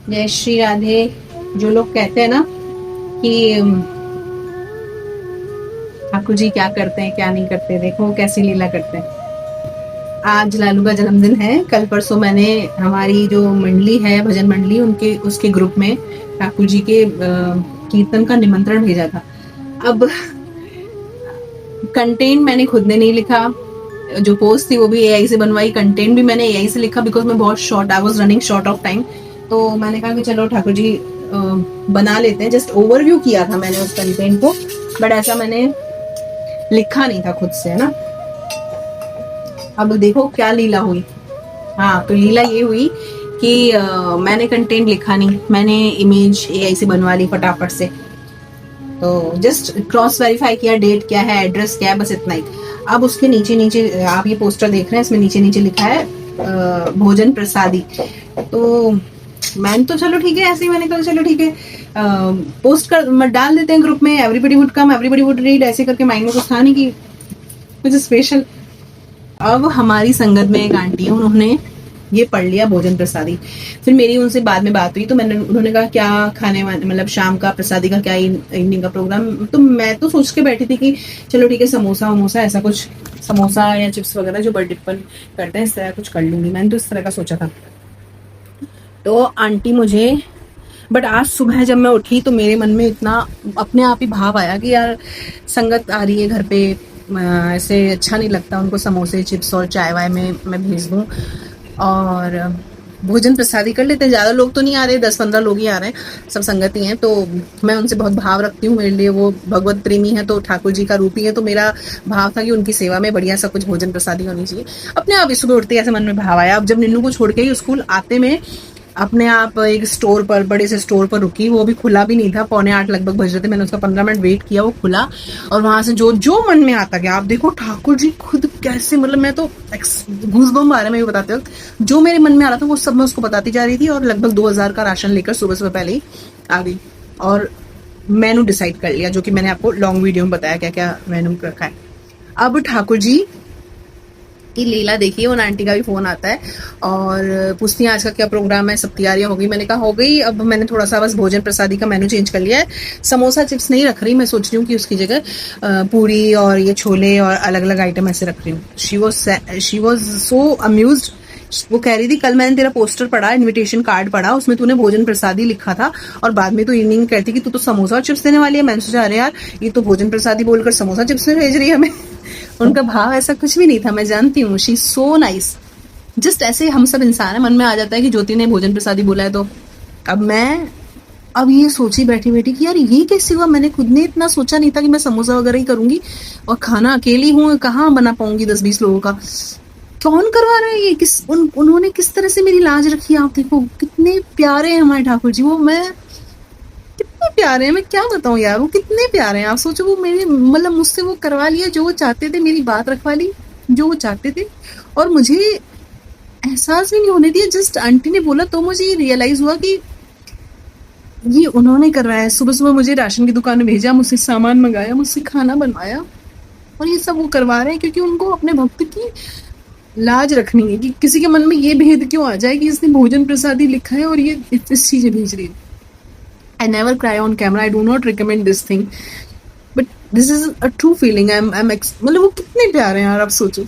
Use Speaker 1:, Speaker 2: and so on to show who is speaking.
Speaker 1: जय श्री राधे। जो लोग कहते हैं ना कि ठाकुर जी क्या करते हैं क्या नहीं करते, देखो कैसी लीला करते हैं। आज लालू का जन्मदिन है। कल परसों मैंने हमारी जो मंडली है, भजन मंडली, उनके उसके ग्रुप में ठाकुर जी के कीर्तन का निमंत्रण भेजा था। अब कंटेंट मैंने खुद ने नहीं लिखा, जो पोस्ट थी वो भी एआई से बनवाई, कंटेंट भी मैंने एआई से लिखा बिकॉज मैं बहुत short, I was running short of time. तो मैंने कहा कि चलो ठाकुर जी बना लेते हैं। जस्ट ओवरव्यू किया था मैंने उस कंटेंट को, बट ऐसा मैंने लिखा नहीं था खुद से, है ना। अब देखो क्या लीला हुई। हाँ, तो लीला ये हुई कि मैंने कंटेंट लिखा नहीं, मैंने इमेज एआई से बनवा ली फटाफट से। तो जस्ट क्रॉस वेरीफाई किया, डेट क्या है, एड्रेस क्या है, बस इतना ही। अब उसके नीचे नीचे आप ये पोस्टर देख रहे हैं, इसमें नीचे नीचे लिखा है भोजन प्रसादी। तो मैंने तो चलो ठीक है, ऐसे ही मैंने कहा चलो ठीक है, पोस्ट कर डाल देते हैं ग्रुप में, everybody would come, everybody would read, ऐसे करके माइंड में कुछ था नहीं कि कुछ स्पेशल। अब हमारी संगत में एक आंटी है, उन्होंने ये पढ़ लिया भोजन प्रसादी। फिर मेरी उनसे बाद में बात हुई, तो उन्होंने कहा क्या खाने वाने, मतलब शाम का प्रसादी का क्या, इवनिंग का प्रोग्राम। तो मैं तो सोच के बैठी थी कि चलो ठीक है, समोसा वमोसा ऐसा कुछ, समोसा या चिप्स वगैरह जो बर्थडे पर करते हैं, इस तरह कुछ कर लूंगी। मैंने तो इस तरह का सोचा था। तो आंटी मुझे, बट आज सुबह जब मैं उठी तो मेरे मन में इतना अपने आप ही भाव आया कि यार संगत आ रही है घर पे, ऐसे अच्छा नहीं लगता उनको समोसे चिप्स और चाय वाय में मैं भेज दूं, और भोजन प्रसादी कर लेते हैं। ज़्यादा लोग तो नहीं आ रहे, 10-15 लोग ही आ रहे हैं, सब संगत ही हैं। तो मैं उनसे बहुत भाव रखती हूँ, मेरे लिए वो भगवत प्रेमी है, तो ठाकुर जी का रूप ही है। तो मेरा भाव था कि उनकी सेवा में बढ़िया सा कुछ भोजन प्रसादी होनी चाहिए। अपने आप ही सुबह उठते ऐसे मन में भाव आया। अब जब निन्नू को छोड़ के ही स्कूल आते में अपने आप एक स्टोर पर, बड़े से स्टोर पर रुकी, वो भी खुला भी नहीं था, 7:45 लगभग बज रहे थे। मैंने उसका 15 मिनट वेट किया, वो खुला। और वहां से जो जो मन में आता गया, आप देखो ठाकुर जी खुद कैसे, मतलब मैं तो गूज़बम्प आ रहे हैं मैं बताते वक्त। जो मेरे मन में आ रहा था वो सब मैं उसको बताती जा रही थी, और लगभग 2000 का राशन लेकर सुबह सुबह पहले ही आ गई। और मेनू डिसाइड कर लिया, जो कि मैंने आपको लॉन्ग वीडियो में बताया क्या क्या मेनू रखा है। अब ठाकुर जी की लीला देखिए। उन आंटी का भी फोन आता है और पूछती हैं आज का क्या प्रोग्राम है, सब तैयारियां हो गई। मैंने कहा हो गई। अब मैंने थोड़ा सा बस भोजन प्रसादी का मेनू चेंज कर लिया है, समोसा चिप्स नहीं रख रही। मैं सोच रही हूँ कि उसकी जगह पूरी और ये छोले और अलग अलग आइटम ऐसे रख रही हूँ। She was so amused. वो कह रही थी कल मैंने तेरा पोस्टर पढ़ा, इनविटेशन कार्ड पढ़ा, उसमें तूने भोजन प्रसादी लिखा था, और बाद में तो इवनिंग कहती कि तू तो समोसा और चिप्स देने वाली है। मैंने सोचा अरे यार, ये तो भोजन प्रसादी बोलकर समोसा चिप्स में भेज रही है हमें। उनका भाव ऐसा कुछ भी नहीं था, मैं जानती हूँ। She so nice. जस्ट ऐसे हम सब इंसान है, मन में आ जाता है कि ज्योति ने भोजन प्रसादी बोला है तो। अब मैं अब ये सोची बैठी बैठी कि यार ये कैसे हुआ। मैंने खुद ने इतना सोचा नहीं था कि मैं समोसा वगैरह ही करूंगी, और खाना अकेली हूँ, कहाँ बना पाऊंगी 10-20 लोगों का। कौन करवा रहा है ये, उन्होंने किस तरह से मेरी लाज रखी है। आप देखो कितने प्यारे हैं हमारे ठाकुर जी। वो मैं कितने प्यारे हैं, मैं क्या बताऊं यार, वो कितने प्यारे हैं। आप सोचो, वो मेरे मतलब मुझसे वो करवा लिया जो वो चाहते थे, मेरी बात रखवा ली जो वो चाहते थे, और मुझे एहसास भी नहीं होने दिया। जस्ट आंटी ने बोला तो मुझे रियलाइज हुआ कि ये उन्होंने करवाया। सुबह सुबह मुझे राशन की दुकान में भेजा, मुझसे सामान मंगाया, मुझसे खाना बनवाया, और ये सब वो करवा रहे हैं क्योंकि उनको अपने भक्त की लाज रखनी है कि किसी के मन में ये भेद क्यों आ जाए कि इसने भोजन प्रसादी लिखा है और ये इस चीजें भेज रही है। I never cry on camera. I do not recommend this thing. But this is a true feeling. मतलब वो कितने प्यारे हैं यार, आप सोचो।